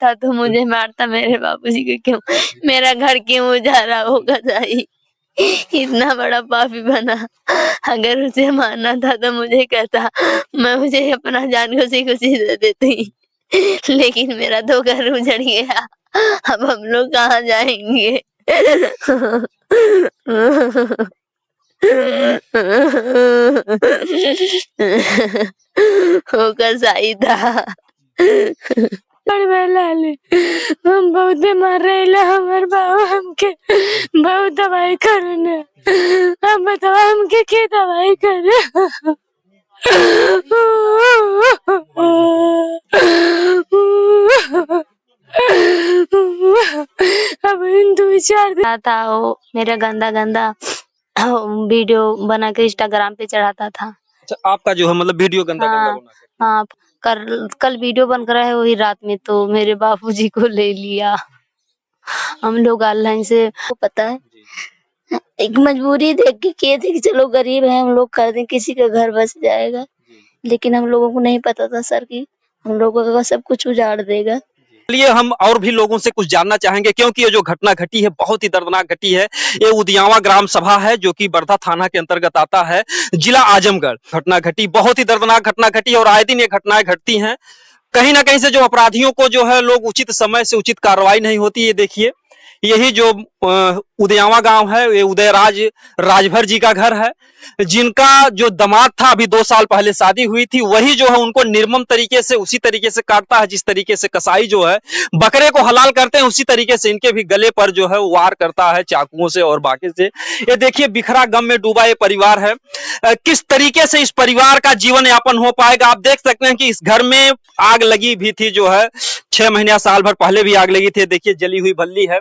था तो मुझे मारता, मेरे बाबूजी को क्यों, मेरा घर क्यों उजाड़ा होगा जाई, इतना बड़ा पापी बना। अगर उसे मारना था तो मुझे कहता, मैं मुझे अपना जान खुशी-खुशी दे देती। लेकिन मेरा तो घर उजड़ गया, अब हम लोग कहाँ जाएँगे? वो कसाई था। हम बहुते मार रहे हमार बाबू हमके बहुत दवाई करने, अब बताओ हमके के दवाई करे। अब इन 2-4 दिन था वो मेरा गंदा वीडियो बना के इंस्टाग्राम पे चढ़ाता था। अच्छा, आपका जो है मतलब वीडियो गंदा हाँ, बना के? हाँ, कल वीडियो बन कर आए वही रात में तो मेरे बाबूजी को ले लिया। हम लोग ऑनलाइन से, वो पता है एक मजबूरी देख के किए थे कि चलो गरीब है हम लोग कर दें, किसी का घर बच जाएगा, लेकिन हम लोगों को नहीं पता था सर कि हम लोगों का सब कुछ उजाड़ देगा। चलिए हम और भी लोगों से कुछ जानना चाहेंगे, क्योंकि ये जो घटना घटी है बहुत ही दर्दनाक घटी है। ये उदियावा ग्राम सभा है जो कि बर्धा थाना के अंतर्गत आता है, जिला आजमगढ़। घटना घटी, बहुत ही दर्दनाक घटना घटी और आए दिन ये घटनाएं घटती हैं। कहीं ना कहीं से जो अपराधियों को जो है लोग उचित समय से उचित कार्रवाई नहीं होती। ये देखिए, यही जो उदयावा गांव है, ये उदयराज राजभर जी का घर है, जिनका जो दामाद था, अभी 2 साल पहले शादी हुई थी, वही जो है उनको निर्मम तरीके से उसी तरीके से काटता है जिस तरीके से कसाई जो है बकरे को हलाल करते हैं, उसी तरीके से इनके भी गले पर जो है वार करता है चाकुओं से और बाकी से। ये देखिए, बिखरा गम में डूबा ये परिवार है। किस तरीके से इस परिवार का जीवन यापन हो पाएगा, आप देख सकते हैं कि इस घर में आग लगी भी थी, जो है 6 महीने साल भर पहले भी आग लगी थी। देखिए, जली हुई भल्ली है।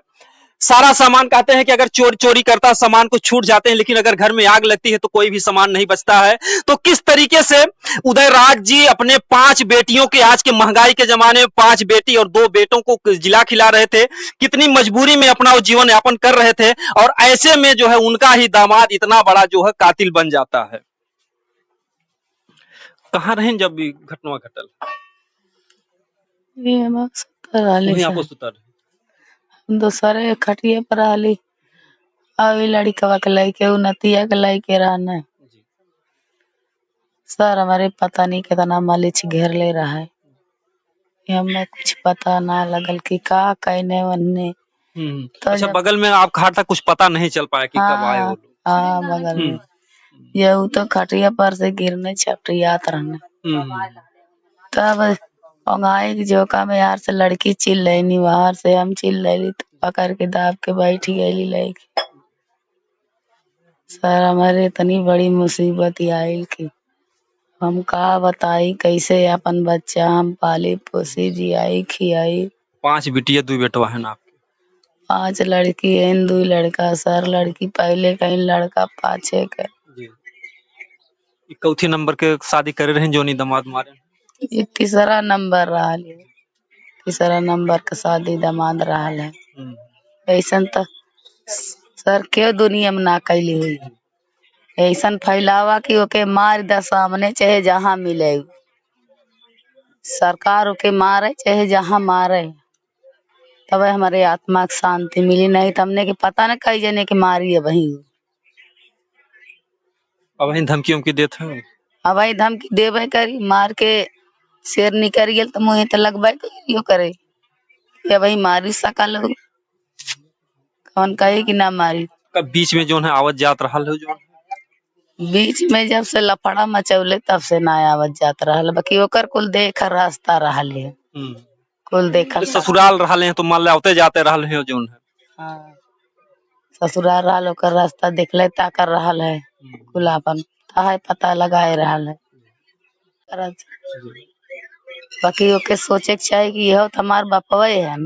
सारा सामान, कहते हैं कि अगर चोरी करता सामान को छूट जाते हैं, लेकिन अगर घर में आग लगती है तो कोई भी सामान नहीं बचता है। तो किस तरीके से उदयराज जी अपने 5 बेटियों के, आज के महंगाई के जमाने में 5 बेटी और 2 बेटों को जिला खिला रहे थे, कितनी मजबूरी में अपना वो जीवन यापन कर रहे थे, और ऐसे में जो है उनका ही दामाद इतना बड़ा जो है कातिल बन जाता है। कहाँ रहे जब भी घटना घटल? दूसरे खटिए पर आली, अभी लड़कवा के लइके उनतिया के लइके रहने। सर हमारे पता नहीं कितना मालिच घेर ले रहा है, हमें कुछ पता ना लगल कि का कहने वन्ने। तो अच्छा, बगल में आप खड़ा था, कुछ पता नहीं चल पाया कि कब आए हो लोग? हाँ, बगल में ये तो खटिया पर से गिरने छपटियात रहने। तब पंगाई की जोका में यार से लड़की चिल रही, बाहर से हम चिल रही, तो पकड़ के दाब के बैठी गई लड़की। सर हमारे इतनी बड़ी मुसीबत आई कि हम का बताई, कैसे अपन बच्चा हम पाली पोसी जियाई खियाई। 5 बिटिया 2 बेटवा है ना? 5 लड़की है 2 लड़का। सर लड़की पहले कहीं, लड़का पाछे के। चौथी नंबर के शादी करे रहे जोनी दामाद मारे? ये तीसरा नंबर रहा है, तीसरा नंबर का शादी दामाद रहा है। ऐसा तो सर क्यों दुनिया में ना कैली हुई, ऐसा फैलावा कि ओके मार द सामने, चाहे जहाँ मिले सरकार ओके मारे चाहे जहाँ मारे, तब हमारे आत्मा की शांति मिली। नहीं तो हमने के पता न कई जने के मारी है वही। अब वही धमकी उमकी देते हैं, अब वही धमकी देवे करी, मार के शेर निकल गया तो मुँह तो लगवा करे या वही मारी सकल, कौन कहे कि ना मारी। कब बीच में जो है आवत जात रहा है, जो बीच में जब से लफड़ा मचौले तब से ना आवत जात रहा, बाकी ओकर कुल देख रास्ता रहा है, कुल देखा। ससुराल रहा है तो मान ले आवते जाते रहा है जो है। हाँ, ससुराल रहा ओकर रास्ता देख ले ता कर रहा है, कुल अपन है पता लगाए रहा है। बाकी ओके सोचे के चाहिए कि यह तो हमार बापवे है।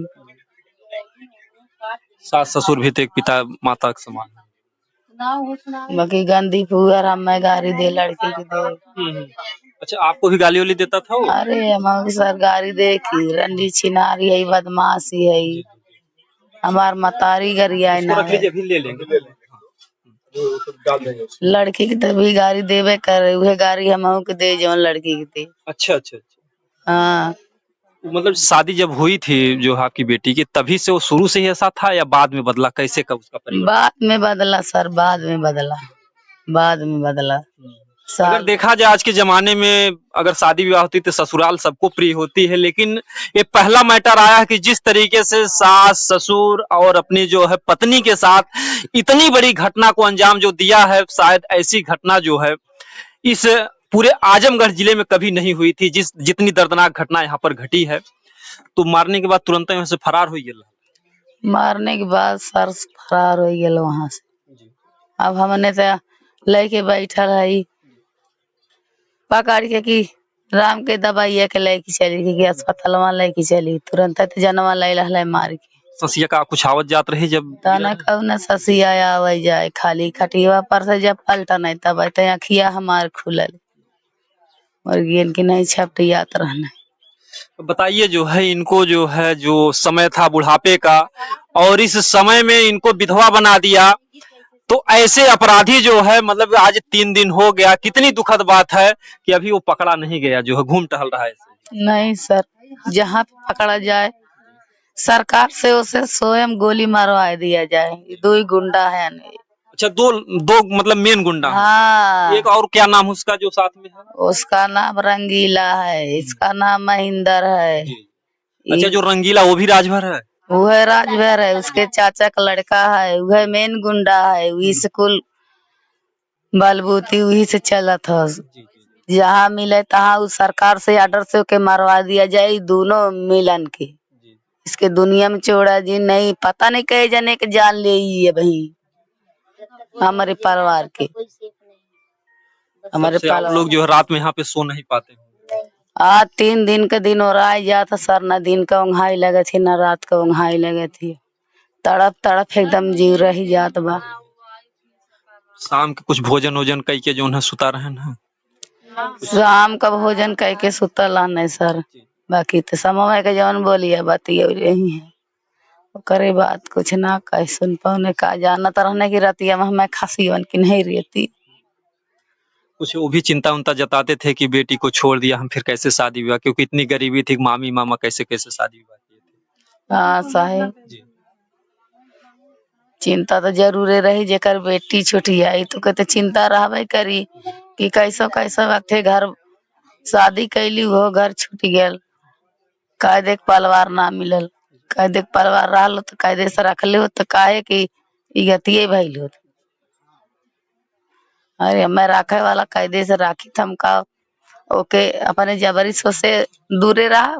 सास ससुर भी तो एक पिता माता के समान है। बाकी गंदी फुहर हमें गाड़ी दे, लड़की की दे। अच्छा, आपको भी गाली वाली देता था वो? अरे हम सर गाड़ी दे की रंडी छिनारी है, बदमाशी है, हमार मतारी गरिया ना है। ले लेंगे। लड़की की तभी गाड़ी देवे कर, वह गाड़ी हम के दे जो लड़की की दे। अच्छा अच्छा अच्छा। हाँ, मतलब शादी जब हुई थी जो आपकी बेटी की, तभी से वो शुरू से ही ऐसा था या बाद में बदला, कैसे कब उसका परिवर्तन? बाद में बदला सर, बाद में बदला, बाद में बदला। अगर देखा जाए आज के जमाने में अगर शादी विवाह होती तो ससुराल सबको प्रिय होती है, लेकिन ये पहला मैटर आया है कि जिस तरीके से सास ससुर और अपनी जो है पत्नी के साथ इतनी बड़ी घटना को अंजाम जो दिया है, शायद ऐसी घटना जो है इस पूरे आजमगढ़ जिले में कभी नहीं हुई थी। जितनी दर्दनाक घटना यहाँ पर घटी है, तो मारने के बाद तुरंत यहाँ से फरार हो गया। मारने के बाद सर फरार हो गया वहां से। अब हमने तो लेके बैठल है पकड़ के कि राम के दवाइया के लेके चली गई अस्पताल लेके चली, तुरंत जनवा ले लहले मार के। ससिया का कुछ आवत जात रही जब ताना कब न ससिया आवे जाए, खाली खटिया पर से जब पलटा नहीं तब अखिया हमार खुलल और गेन की नहीं छपटियात रहना। बताइए जो है इनको जो है जो समय था बुढ़ापे का और इस समय में इनको विधवा बना दिया, तो ऐसे अपराधी जो है मतलब आज 3 दिन हो गया, कितनी दुखद बात है कि अभी वो पकड़ा नहीं गया, जो है घूम टहल रहा है ऐसे। नहीं सर, जहाँ पकड़ा जाए सरकार से उसे स्वयं गोली मारवा दिया जाए। 2 गुंडा है। अच्छा, दो मतलब मेन गुंडा। हाँ, एक और क्या नाम उसका जो साथ में है? उसका नाम रंगीला है, इसका नाम महेंद्र है। अच्छा, जो रंगीला वो भी राजभर है? वो है राजभर है, उसके चाचा का लड़का है, वह मेन गुंडा है। वही स्कूल बलबूती वही से चला था। जहाँ मिले तहाँ उस सरकार से आर्डर से के मरवा दिया जाए दोनों मिलन के। इसके दुनिया में चोड़ा जी नहीं, पता नहीं कहे जाने के जान ले है भाई हमारे परिवार के। हमारे आप लोग जो है रात में यहाँ पे सो नहीं पाते? आज 3 दिन के दिन और आए जाता सर, न दिन का उंघाई लगे थी न रात का उंघाई लगे थी। तड़प तड़प एकदम जीव रही जात बा। शाम के कुछ भोजन वोजन कई के जो है सुता रहे हैं? शाम का भोजन कह के सुतला नहीं सर, बाकी तो समय के जवन बोलिए बतिया रही है करे बात कुछ ना कह सुन पाने का जानत रहने की रतिया में मैं खासी बन की नहीं रहती। कुछ वो भी चिंता उनता जताते थे कि बेटी को छोड़ दिया हम फिर कैसे शादी विवाह, क्योंकि इतनी गरीबी थी, मामी मामा कैसे कैसे शादी विवाह किए थे। हाँ साहेब, चिंता तो जरूर रही, जेकर बेटी छुटी आई तो कहते चिंता रहबे करी कि कैसा कैसा वक्त घर शादी कैली हो घर छूट गया, कायदे परिवार ना मिलल, कायदे परिवार रहा तो कायदे से रखले हो तो काहे कि गतिये भइल हो। अरे मैं राखे वाला कायदे से राखी थमका ओके अपने जबरी से दूरे रहा।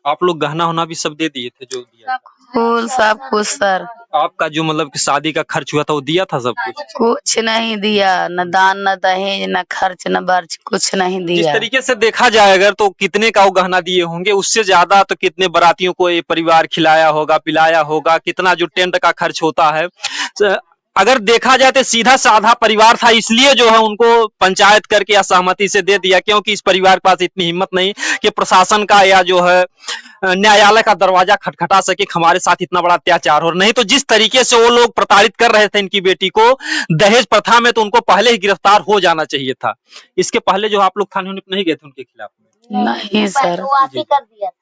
आप लोग गहना होना भी सब दे दिए थे जो दिया? फूल सब कुछ सर। आपका जो मतलब कि शादी का खर्च हुआ था वो दिया था सब कुछ? कुछ नहीं दिया, न दान न दहेज न खर्च न बर्च कुछ नहीं दिया। जिस तरीके से देखा जाए अगर तो कितने का वो गहना दिए होंगे, उससे ज्यादा तो कितने बारातियों को ये परिवार खिलाया होगा पिलाया होगा, कितना जो टेंट का खर्च होता है। अगर देखा जाए तो सीधा साधा परिवार था, इसलिए जो है उनको पंचायत करके या सहमति से दे दिया, क्योंकि इस परिवार के पास इतनी हिम्मत नहीं कि प्रशासन का या जो है न्यायालय का दरवाजा खटखटा सके हमारे साथ इतना बड़ा अत्याचार हो। नहीं तो जिस तरीके से वो लोग प्रताड़ित कर रहे थे इनकी बेटी को दहेज प्रथा में, तो उनको पहले ही गिरफ्तार हो जाना चाहिए था। इसके पहले जो आप लोग थाने नहीं गए थे उनके खिलाफ? नहीं सर,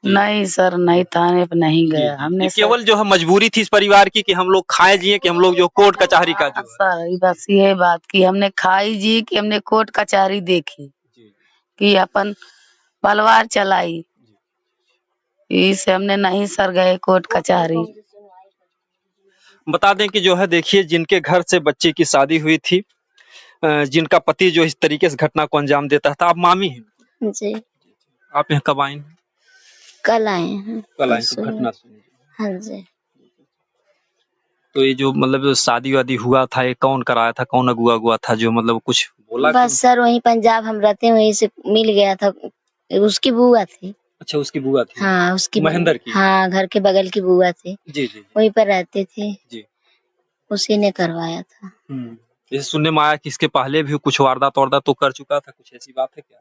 नहीं सर, नहीं थाने पे नहीं गया हमने। केवल जो है मजबूरी थी इस परिवार की कि हम लोग खाए जिए, कि हम लोग जो कोर्ट कचहरी का जो सर बस ये बात की हमने खाई जी कि हमने कोर्ट कचहरी देखी कि अपन परिवार चलाई, इसे हमने नहीं सर गए कोर्ट कचहरी। बता दें कि जो है देखिए जिनके घर से बच्चे की शादी हुई थी, जिनका पति जो इस तरीके से घटना को अंजाम देता था। आप मामी हैं जी। आप यहाँ कब आए? कल आए हैं। कल आए तो घटना सुनी? हाँ जी। तो ये जो मतलब शादी वादी हुआ था ये कौन कराया था, कौन अगुआ अगुआ था जो मतलब कुछ बोला? बस सर वहीं पंजाब हम रहते हैं वहीं से मिल गया था, उसकी बुआ थी। अच्छा, उसकी बुआ थी? हाँ उसकी महेंद्र की? हाँ घर के बगल की बुआ थी जी जी। वहीं पर रहते थे जी। उसी ने करवाया था। जैसे सुनने में आया कि इसके पहले भी कुछ वारदात तो कर चुका था, कुछ ऐसी बात है क्या?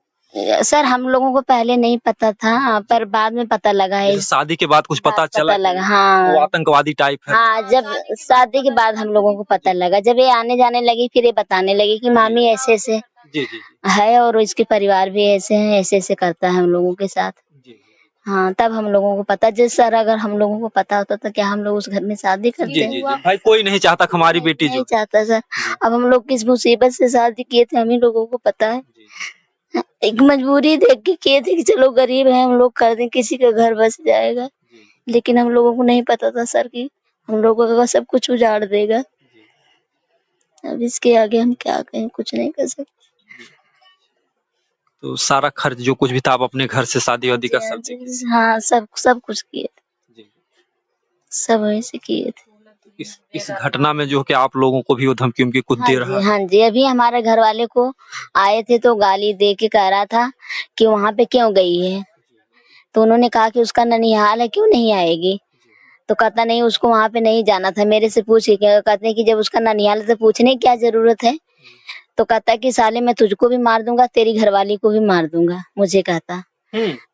सर हम लोगों को पहले नहीं पता था, पर बाद में पता लगा है। शादी के बाद कुछ पता चला लगा? हाँ, वो आतंकवादी टाइप है। हाँ, जब शादी के बाद हम लोगों को पता लगा, जब ये आने जाने लगी फिर ये बताने लगी कि मामी ऐसे ऐसे जी जी है और इसके परिवार भी ऐसे हैं, ऐसे ऐसे करता है हम लोगों के साथ। हाँ, तब हम लोगों को पता, जैसे सर अगर हम लोगों को पता होता तो क्या हम लोग उस घर में शादी जी करते? जी जी भाई, कोई नहीं चाहता कि हमारी बेटी नहीं जो चाहता सर। जी अब हम लोग किस मुसीबत से शादी किए थे, हम ही लोगों को पता है। जी एक मजबूरी देख के किए थे कि चलो गरीब है हम लोग, कर दें, किसी का घर बस जाएगा। जी लेकिन हम लोगों को नहीं पता था सर कि हम लोगों का सब कुछ उजाड़ देगा। जी अब इसके आगे हम क्या कहें, कुछ नहीं कर सकते। जी। तो सारा खर्च जो कुछ भी था आप अपने घर से शादी वादी का सब देखे? हाँ, सब सब कुछ किए थे, जी। सब वहीं से किए थे। इस घटना में जो कि आप लोगों को भी वो धमकी उमकी कुछ दे रहा है? हाँ जी, अभी हमारे घर वाले को आए थे तो गाली दे के कह रहा था कि वहाँ पे क्यों गई है। तो उन्होंने कहा कि उसका ननिहाल है, क्यों नहीं आएगी? तो कहता नहीं, उसको वहाँ पे नहीं जाना था, मेरे से पूछ के। कहते हैं कि जब उसका ननिहाल है तो पूछने की क्या जरूरत है? तो कहता है कि साले मैं तुझको भी मार दूंगा, तेरी घरवाली को भी मार दूंगा, मुझे कहता।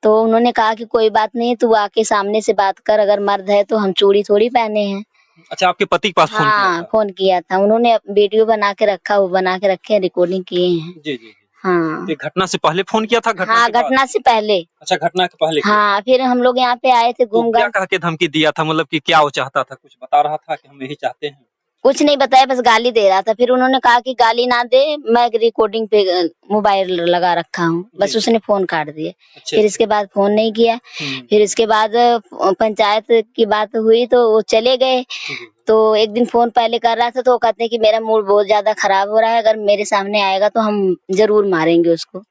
तो उन्होंने कहा कि कोई बात नहीं, तू आके सामने से बात कर, अगर मर्द है तो हम चूड़ी थोड़ी पहने हैं। अच्छा, आपके पति के पास फोन किया हाँ, था? फोन किया था उन्होंने, वीडियो बना के रखा, वो बना के रखे हैं, रिकॉर्डिंग किए हैं। जी जी जी। हाँ तो घटना से पहले फोन किया था, घटना हाँ, के बाद? घटना से पहले। अच्छा, घटना के पहले किया। हाँ, फिर हम लोग यहाँ पे आए थे तो घूम क्या घाम। कह के धमकी दिया था, मतलब कि क्या वो चाहता था, कुछ बता रहा था कि हम यही चाहते हैं? कुछ नहीं बताया, बस गाली दे रहा था। फिर उन्होंने कहा कि गाली ना दे, मैं रिकॉर्डिंग पे मोबाइल लगा रखा हूँ, बस जी। उसने फोन काट दिया। अच्छा फिर अच्छा। इसके बाद फोन नहीं किया। फिर इसके बाद पंचायत की बात हुई तो वो चले गए। जी। तो एक दिन फोन पहले कर रहा था तो वो कहते हैं कि मेरा मूड बहुत ज्यादा खराब हो रहा है, अगर मेरे सामने आएगा तो हम जरूर मारेंगे उसको,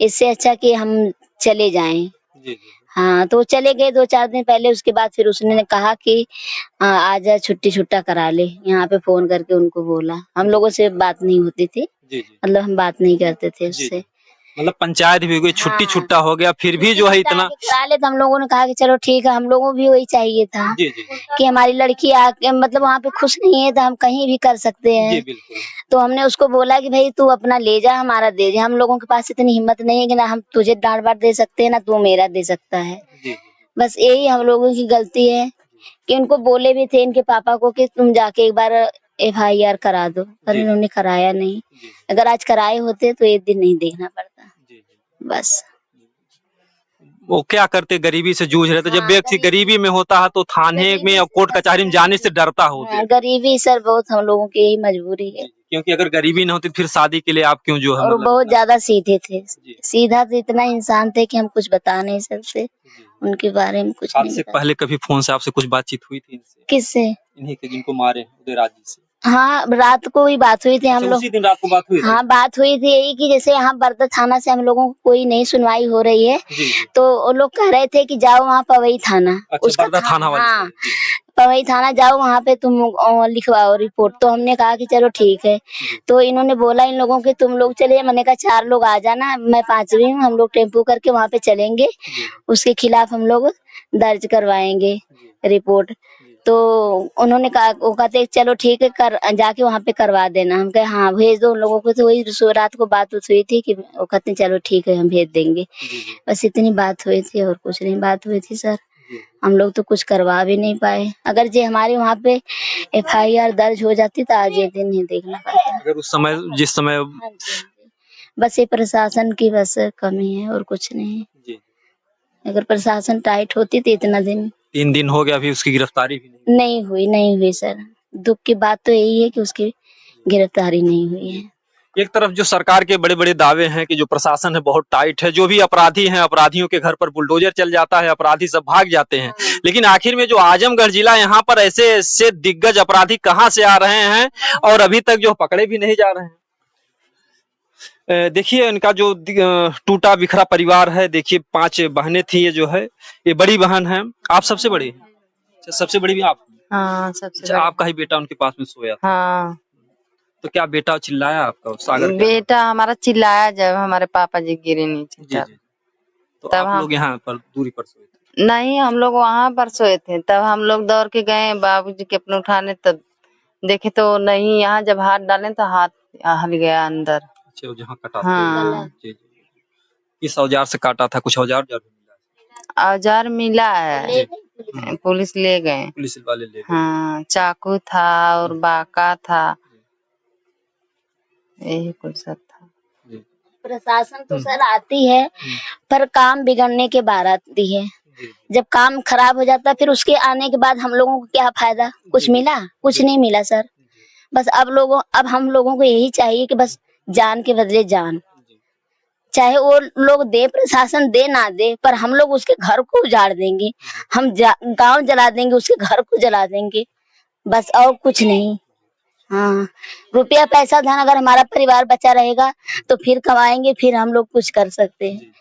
इससे अच्छा कि हम चले जाएं। जी जी। हाँ, तो वो चले गए 2-4 दिन पहले। उसके बाद फिर उसने कहा कि आजा, छुट्टी छुट्टा करा ले। यहाँ पे फोन करके उनको बोला, हम लोगों से बात नहीं होती थी, जी जी। मतलब हम बात नहीं करते थे जी उससे। जी। मतलब पंचायत भी हो गई, छुट्टी हाँ, छुट्टा हो गया, फिर भी छुट्टी जो है छुट्टा इतना। आके करा ले, तो हम लोगों ने कहा कि चलो ठीक है, हम लोगों को भी वही चाहिए था जी जी जी। कि हमारी लड़की आके, मतलब वहाँ पे खुश नहीं है तो हम कहीं भी कर सकते जी हैं। बिल्कुल। तो हमने उसको बोला कि भाई तू अपना ले जा, हमारा दे जा। हम लोगों के पास इतनी हिम्मत नहीं है कि ना हम तुझे डांट बांट दे सकते हैं, ना तू मेरा दे सकता है। जी बस यही हम लोगों की गलती है कि उनको बोले भी थे इनके पापा को कि तुम जाके एक बार FIR करा दो, पर जी इन्होंने कराया नहीं। जी अगर आज कराए होते तो एक दिन नहीं देखना पड़ता। जी जी। बस। वो क्या करते, गरीबी से जूझ रहे थे। जब हाँ, व्यक्ति गरीबी में होता है तो थाने में गरीबी और से कोर्ट बस कचहरी में जाने से डरता हो हाँ, व्यक्ति। गरीबी सर बहुत हम लोगों की यही मजबूरी है। जी, जी। क्योंकि अगर गरीबी न होती फिर शादी के लिए आप क्यों जो है और वो मतलब बहुत इतना। ज्यादा सीधे थे, जी सीधा तो इतना इंसान थे कि हम कुछ बता नहीं सकते जी। उनके बारे में, कुछ आज नहीं से बता। पहले कभी फोन से आपसे कुछ बातचीत हुई थी इनसे? किससे? इन्हीं के जिनको मारे हैं, उदयराज जी से? हाँ, रात को ही बात हुई थी हम अच्छा, लोग। उसी दिन रात को बात हुई थी? हाँ, बात हुई थी यही कि जैसे यहाँ बरदा थाना से हम लोगों को कोई नहीं सुनवाई हो रही है, जी जी। तो वो लोग कह रहे थे कि जाओ वहाँ पवई थाना। अच्छा, उसका बरदा थाना वाले से? हाँ, जी जी। पवई थाना जाओ, वहाँ पे तुम लिखवाओ रिपोर्ट। तो हमने कहा कि चलो ठीक है। जी तो इन्होंने बोला इन लोगों के तुम लोग चले, मैंने कहा 4 लोग आ जाना, मैं 5वीं हूँ, हम लोग टेम्पू करके वहाँ पे चलेंगे, जी उसके खिलाफ हम लोग दर्ज करवाएंगे जी रिपोर्ट। जी। तो उन्होंने कहा, वो कहते चलो ठीक है, कर जाके वहाँ पे करवा देना। हम कहे हाँ भेज दो उन लोगों को। तो वही रात को बात हुई थी कि वो कहते चलो ठीक है, हम भेज देंगे। जी जी बस इतनी बात हुई थी और कुछ नहीं बात हुई थी सर। जी। हम लोग तो कुछ करवा भी नहीं पाए। अगर जे हमारे वहाँ पे FIR दर्ज हो जाती तो आज ये दिन नहीं देखना पड़ता। अगर उस समय, जिस समय। हाँ जी, हाँ जी। बस ये प्रशासन की बस कमी है और कुछ नहीं। जी। अगर प्रशासन टाइट होती तो इतना दिन 3 दिन हो गया, अभी उसकी गिरफ्तारी भी नहीं। नहीं हुई सर। दुख की बात तो यही है कि उसकी गिरफ्तारी नहीं हुई है। एक तरफ जो सरकार के बड़े-बड़े दावे हैं कि जो प्रशासन है बहुत टाइट है, जो भी अपराधी हैं, अपराधियों के घर पर बुलडोजर चल जाता है, अपराधी सब भाग जाते हैं। लेकिन आखिर में जो आजमगढ़ जिला, यहाँ पर ऐसे दिग्गज अपराधी कहाँ से आ रहे हैं और अभी तक जो पकड़े भी नहीं जा रहे हैं। देखिए इनका जो टूटा बिखरा परिवार है, देखिए 5 बहनें थी, ये जो है ये बड़ी बहन है। आप सबसे बड़ी हैं? अच्छा, सबसे बड़ी भी आप? हाँ, सबसे अच्छा, बड़ी। आपका ही बेटा उनके पास में सोया था। हाँ, तो क्या बेटा चिल्लाया आपका, सागर क्या? बेटा हमारा चिल्लाया जब हमारे पापा जी गिरे नीचे जी तब। जी। तो तब आप हम लोग यहाँ पर दूरी पर सोए थे? नहीं, हम लोग वहां पर सोए थे। तब हम लोग दौड़ के गए बाबूजी के अपने उठाने, तब देखे तो नहीं। यहाँ जब हाथ डाले तो हाथ हल गया अंदर। अच्छा, वो जहाँ कटा था। हाँ, जी जी। किस औजार से काटा था, कुछ औजार भी मिला? औजार मिला है, जी। पुलिस ले गए। पुलिस वाले ले गए। हाँ, चाकू था और बाका था, यही कुछ सब था। जी। प्रशासन तो सर आती है पर काम बिगड़ने के बाद आती है। जब काम खराब हो जाता फिर उसके आने के बाद हम लोगों को क्या फायदा, कुछ मिला? कुछ नहीं मिला सर। बस अब हम लोगों को यही चाहिए कि बस जान के बदले जान, चाहे वो लोग दे, प्रशासन दे ना दे, पर हम लोग उसके घर को उजाड़ देंगे, हम गांव जला देंगे, उसके घर को जला देंगे, बस और कुछ नहीं। हाँ, रुपया पैसा धन अगर हमारा परिवार बचा रहेगा तो फिर कमाएंगे, फिर हम लोग कुछ कर सकते हैं,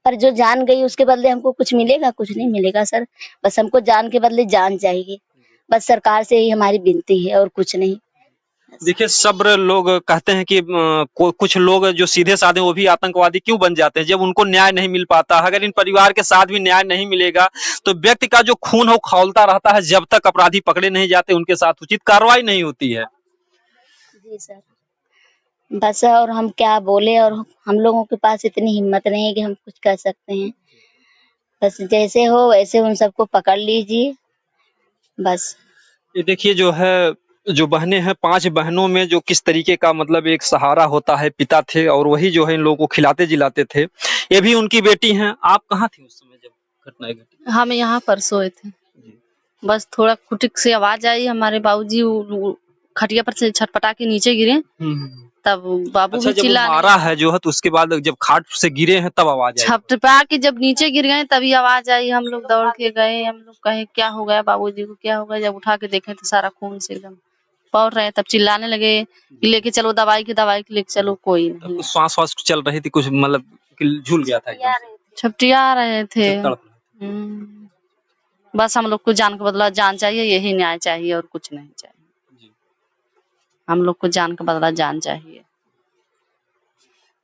पर जो जान गई उसके बदले हमको कुछ मिलेगा? कुछ नहीं मिलेगा सर। बस हमको जान के बदले जान चाहिए, बस सरकार से ही हमारी विनती है और कुछ नहीं। देखिए, सब्र लोग कहते हैं कि कुछ लोग जो सीधे साधे वो भी आतंकवादी क्यों बन जाते हैं जब उनको न्याय नहीं मिल पाता। अगर इन परिवार के साथ भी न्याय नहीं मिलेगा तो व्यक्ति का जो खून हो खौलता रहता है, जब तक अपराधी पकड़े नहीं जाते उनके साथ उचित कार्रवाई नहीं होती है। जी सर, बस और हम क्या बोले, और हम लोगों के पास इतनी हिम्मत नहीं है कि हम कुछ कर सकते हैं। बस जैसे हो वैसे उन सबको पकड़ लीजिए बस। ये देखिए जो है, जो बहनें हैं, 5 बहनों में जो किस तरीके का मतलब एक सहारा होता है, पिता थे और वही जो है इन लोगों को खिलाते जिलाते थे। ये भी उनकी बेटी हैं। आप कहाँ थी उस समय जब घटना घटी? हम यहाँ पर सोए थे, बस थोड़ा खुटिक से आवाज आई, हमारे बाबूजी खटिया पर से छटपटा के नीचे गिरे, तब बाबू अच्छा, भी जब वो चिल्लाने मारा है जो है तो उसके बाद जब खाट से गिरे हैं तब आवाज आई? छटपटा के जब नीचे गिर गए तभी आवाज आई। हम लोग दौड़ के गए, हम लोग कहे क्या हो गया बाबूजी को, क्या हो गया? जब उठा के देखे तो सारा खून से एकदम पौड़ रहे, तब चिल्लाने लगे कि लेके चलो दवाई के लेके चलो, कोई नहीं। श्वास वास चल रही थी कुछ, मतलब कि झूल गया था एकदम? छपटिया रहे थे। तड़प रहे थे। बस हम लोग को जान का बदला जान चाहिए, यही न्याय चाहिए और कुछ नहीं चाहिए। हम लोग को जान का बदला जान चाहिए।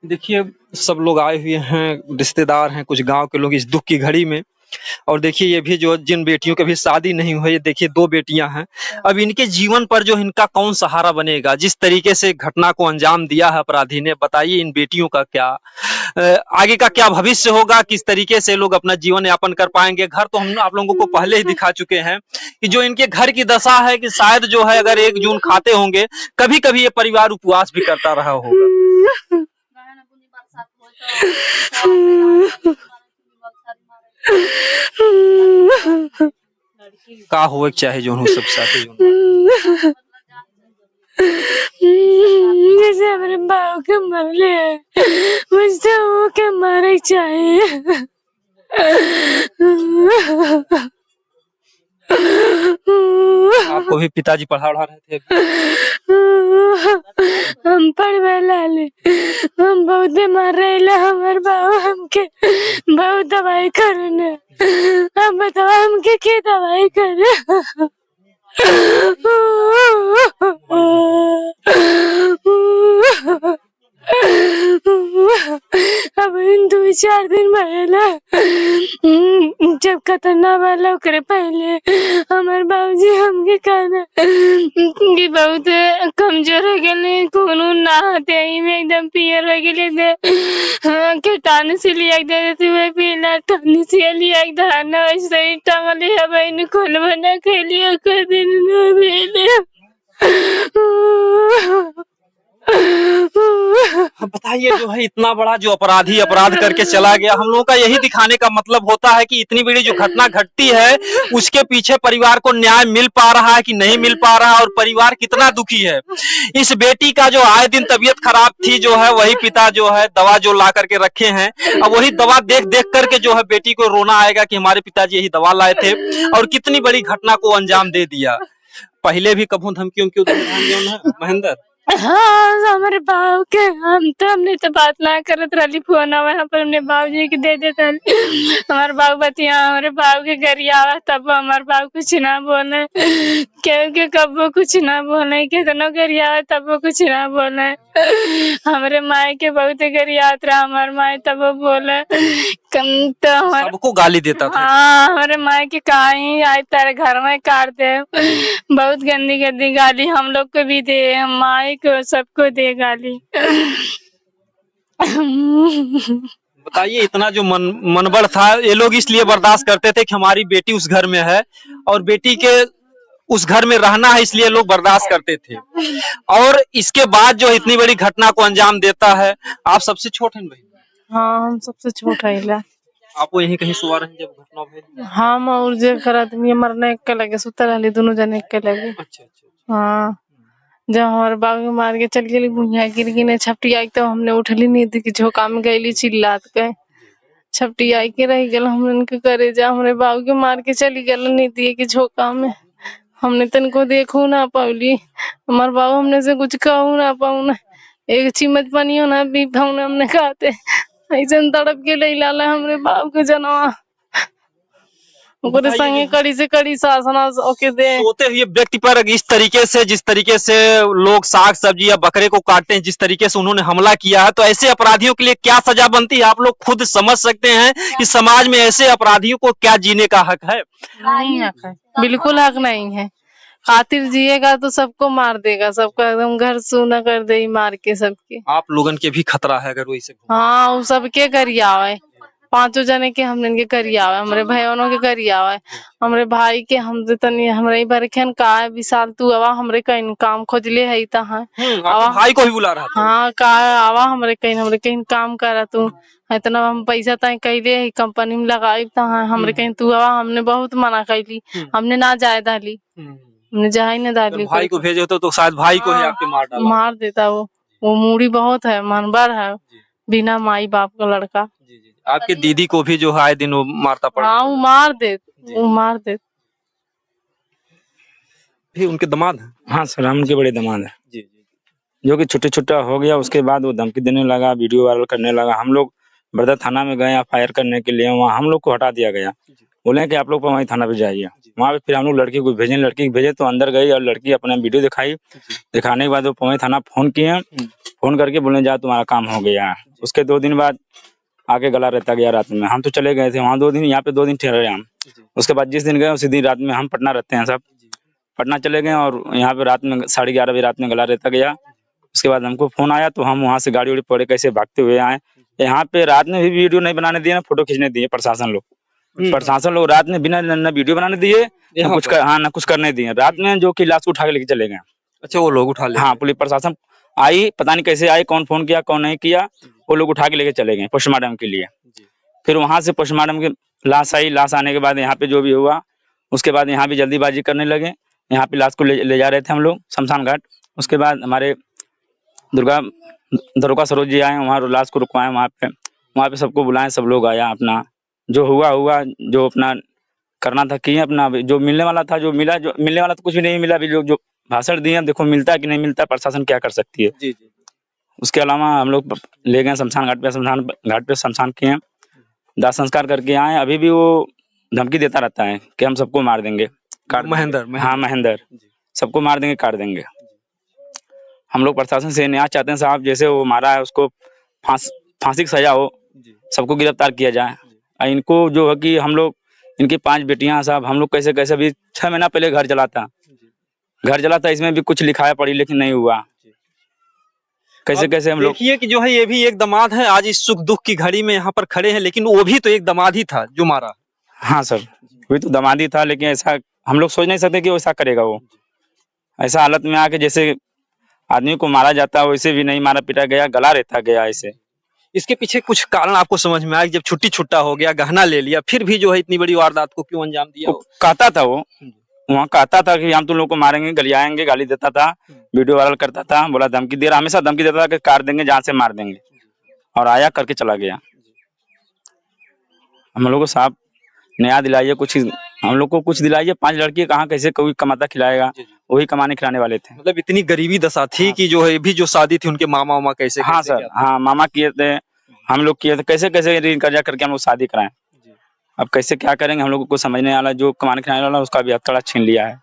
देखिए, सब लोग आए हुए हैं, रिश्तेदार हैं, कुछ गांव के लोग इस दुख की घड़ी में। और देखिए ये भी जो जिन बेटियों की अभी शादी नहीं हुई है, देखिए 2 बेटियां हैं। अब इनके जीवन पर जो इनका कौन सहारा बनेगा? जिस तरीके से घटना को अंजाम दिया है अपराधी ने, बताइए इन बेटियों का क्या आगे का क्या भविष्य होगा? किस तरीके से लोग अपना जीवन यापन कर पाएंगे? घर तो हम आप लोगों को पहले ही दिखा चुके हैं कि जो इनके घर की दशा है कि शायद जो है अगर 1 जून खाते होंगे, कभी कभी ये परिवार उपवास भी करता रहा होगा। का हो चाहे जो हो सब साथे जो जैसे हमारे बाबू के मरले मुझसे वो के मारे चाहिए। आपको भी पिताजी पढ़ा रहे थे? हम पढ़वे लाले, हम बहुत मार रहे, हमारे बाबू हमके बहुत दवाई करने, हम बताओ हमके क्या दवाई करे? अब इन 2-4 दिन पहले जब खतरनाक वाला करे पहले हमारे बाबूजी हमके कहना कि बहुत कमजोर हो गए, खून ना आते ही में एकदम पियर हो गए के टाने से लिया देते हुए पीला टाने से लिया धाना वैसे ही टांगले है बहन खोल बना के लिए कर दिन न भेले। बताइए जो है इतना बड़ा जो अपराधी अपराध करके चला गया, हम लोगों का यही दिखाने का मतलब होता है कि इतनी बड़ी जो घटना घटती है उसके पीछे परिवार को न्याय मिल पा रहा है कि नहीं मिल पा रहा है और परिवार कितना दुखी है। इस बेटी का जो आए दिन तबीयत खराब थी जो है वही पिता जो है दवा जो ला करके रखे हैं, अब वही दवा देख देख करके जो है बेटी को रोना आएगा कि हमारे पिताजी यही दवा लाए थे और कितनी बड़ी घटना को अंजाम दे दिया। पहले भी कभू धमकियों की महेंद्र? हाँ, हमारे बाबू के हमने तो बात ना करत रही, फोन वहाँ पर हमने बाबूजी के दे देते। हमारे बाबू बतिया हमारे बाबू के घर आवा तब हमारे बाबू कुछ ना बोले, क्योंकि कब वो कुछ ना बोले, कितनों घर आवा तब वो कुछ ना बोले। हमारे माए के बहुत घर याद रहा, हमारे माए तब वो बोले तो सबको गाली देता था। हाँ, हमारे माए के कहीं आए तारे घर में काट दे, बहुत गंदी गंदी गाली हम लोग को भी दे, माए को सबको दे गाली। बताइए इतना जो मनबड़ था, ये लोग इसलिए बर्दाश्त करते थे कि हमारी बेटी उस घर में है और बेटी के उस घर में रहना है, इसलिए लोग बर्दाश्त करते थे। और इसके बाद जो इतनी बड़ी घटना को अंजाम देता है। आप सबसे छोटे हैं भाई? हाँ, हम सबसे छोटा है। आपको यहीं कहीं सुवा रहे जब घटना हुई? हम और जे करत में मरने के लगे सुतल रहली दोनों जने के लगे। अच्छा अच्छा। हाँ जब हमारे बाबू के मार के चल गेली भुइया गिर गिने छपटी आई तो हमने उठली नहीं थी कि झोंका में गईली चिल्लात के छपटी आई के रह गल हमने के करे जा हमारे बाबू के मार के चली गल नहीं थी कि झोंका में हमने तनको देखू ना पाउली हमारे बाबू हमने से कुछ कहू ना पाऊ ना एक चिमच पानियो ना भी भाऊ ना हमने कहते ऐसे तड़प के ले लाला हमरे बाबू के जनवा ओकरे संगे कड़ी से कड़ी शासना ओके दे। सोते हुए व्यक्ति पर इस तरीके से जिस तरीके से लोग साग सब्जी या बकरे को काटते हैं जिस तरीके से उन्होंने हमला किया है तो ऐसे अपराधियों के लिए क्या सजा बनती है आप लोग खुद समझ सकते हैं कि समाज में ऐसे अपराधियों को क्या जीने का हक है? नहीं हक है बिल्कुल हक नहीं है। खातिर जिएगा तो सबको मार देगा सबका एकदम घर सूना कर दे मार के सबके। आप लोगन के भी खतरा है अगर वैसे। हाँ वो सबके करिया आवे पांचों जने के हमने के करिया आवे हमारे भाइयों के करिया आवे हमारे भाई के हमसे तनी हमारे बरखन का है विशाल तू आवा हमरे कहीं काम खोजले है तहा आवा भाई को भी बुला रहा था। हाँ का आवा हमरे कहीं काम करा तू इतना हम पैसा तय कैले है कंपनी में लगाई तहा हमरे कहीं तू आवा हमने बहुत मना कैली हमने ना जाए डाली हमने जाए न डाली। भाई को भेजे तो शायद भाई को ही आपके मार डाला। मार देता वो मूड़ी बहुत है मनबर है बिना माई बाप का लड़का। आपके दीदी को भी जो है आए दिन वो मारता पड़ा। हाँ वो मार दे भी उनके दामाद है। हाँ सर हम उनके बड़े दामाद है जी जो कि छोटे छोटा हो गया उसके बाद वो धमकी देने लगा वीडियो वायरल करने लगा। हम लोग बर्दा थाना में गए FIR करने के लिए वहाँ हम लोग को हटा दिया गया बोले कि आप लोग वहीं थाना पे जाइए। वहाँ पे फिर हम लोग लड़की को भेजे लड़की को भेजे तो अंदर गई और लड़की अपना वीडियो दिखाई दिखाने के बाद वो पवई थाना फोन किए फोन करके बोले जा तुम्हारा काम हो गया। उसके 2 दिन बाद आके गला रहता गया रात में। हम तो चले गए थे वहाँ 2 दिन यहाँ पे 2 दिन ठहरे हम। उसके बाद जिस दिन गए उसी दिन रात में हम पटना रहते हैं सब पटना चले गए और यहाँ पे रात में 11:30 बजे रात में गला रहता गया। उसके बाद हमको फोन आया तो हम वहाँ से गाड़ी उड़ी पड़े कैसे भागते हुए आए। यहाँ पे रात में भी वीडियो नहीं बनाने दिए ना फोटो खींचने दिए प्रशासन लोग रात में बिना न वीडियो बनाने दिए न कुछ करने दिए। रात में जो कि लाश को उठा के लेके चले गए। अच्छा वो लोग उठा ले। हाँ पुलिस प्रशासन आई पता नहीं कैसे आई कौन फोन किया कौन नहीं किया वो लोग उठा के लेके चले गए पोस्टमार्टम के लिए। फिर वहां से पोस्टमार्टम की लाश आई। लाश आने के बाद यहाँ पे जो भी हुआ उसके बाद यहाँ भी जल्दीबाजी करने लगे। यहाँ पे लाश को ले जा रहे थे हम लोग शमशान घाट। उसके बाद हमारे दुर्गा सरोज जी आए वहाँ लाश को रुकवाए वहाँ पे सबको बुलाए सब लोग आया अपना जो हुआ जो अपना करना था किए अपना जो मिलने वाला था जो मिलने वाला तो कुछ भी नहीं मिला। अभी लोग जो भाषण दिए देखो मिलता है कि नहीं मिलता प्रशासन क्या कर सकती है। उसके अलावा हम लोग ले गए शमशान घाट पे शमशान किए दाह संस्कार करके आए। अभी भी वो धमकी देता रहता है कि हम सबको मार देंगे महेंद्र। हाँ महेंद्र सबको मार देंगे काट देंगे। हम लोग प्रशासन से न्याय चाहते हैं साहब जैसे वो मारा है उसको फांसी की सजा हो सबको गिरफ्तार किया जाए। इनको जो है कि हम लोग इनकी 5 बेटियां साहब हम लोग कैसे कैसे अभी 6 महीना पहले घर जला था इसमें भी कुछ लिखाया पड़ी लेकिन नहीं हुआ कैसे कैसे हम लोग। देखिए कि जो है ये भी एक दामाद है आज इस सुख दुख की घड़ी में यहाँ पर खड़े हैं लेकिन वो भी तो एक दामाद ही था जो मारा। हाँ सर वही तो दामाद ही था लेकिन ऐसा हम लोग सोच नहीं सकते कि वो ऐसा करेगा। वो ऐसा हालत में आके जैसे आदमी को मारा जाता वैसे भी नहीं मारा पीटा गया गला रहता गया ऐसे। इसके पीछे कुछ कारण आपको समझ में आया जब छुट्टी छुट्टा हो गया गहना ले लिया फिर भी जो है इतनी बड़ी वारदात को क्यों अंजाम दिया? कहता था वो वहाँ कहता था कि हम तुम लोग को मारेंगे गलियाएंगे गाली देता था वीडियो वायरल करता था बोला धमकी दे रहा हमेशा धमकी देता था कि काट देंगे जान से मार देंगे और आया करके चला गया। हम लोग को साहब न्याय दिलाइए कुछ हम लोग को कुछ दिलाइए। 5 लड़की कहाँ कैसे कोई कमाता खिलाएगा वही कमाने खिलाने वाले थे। मतलब इतनी गरीबी दशा थी कि जो है भी जो शादी थी उनके मामा कैसे। हाँ सर हाँ मामा किए थे हम लोग किए थे कैसे कैसे ऋण कर्जा करके हम लोग शादी कराएं। अब कैसे क्या करेंगे हम लोग को कुछ समझने वाला जो कमाने खिलाने वाला उसका भी हथकड़ा छीन लिया है।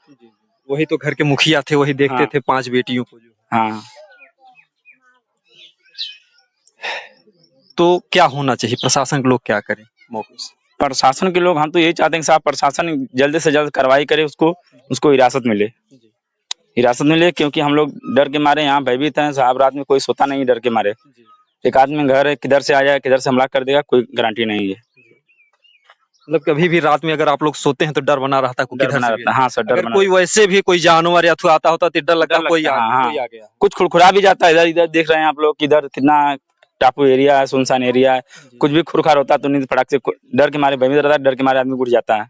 वही तो घर के मुखिया थे वही देखते थे 5 बेटियों को जो। हाँ तो क्या होना चाहिए प्रशासन के लोग क्या करें मौके से? प्रशासन के लोग हम तो यही चाहते हैं कि साहब प्रशासन जल्द से जल्द कार्रवाई करे उसको हिरासत मिले क्योंकि हम लोग डर के मारे यहाँ भयभीत हैं साहब। रात में कोई सोता नहीं डर के मारे। एक आदमी घर है किधर से आ जाए किधर से हमला कर देगा कोई गारंटी नहीं है। मतलब कभी भी रात में अगर आप लोग सोते हैं तो डर बना रहता है। हाँ सर डर बना। कोई वैसे भी कोई जानवर या आता होता तो डर लगता कोई आ गया। कुछ खुरखुरा भी जाता है इधर देख रहे हैं आप लोग किधर कितना टापू एरिया है, सुनसान एरिया है, कुछ भी खुरखार होता है तो नींद फटाक से डर के मारे भयभीत रहता है, डर के मारे आदमी उठ जाता है।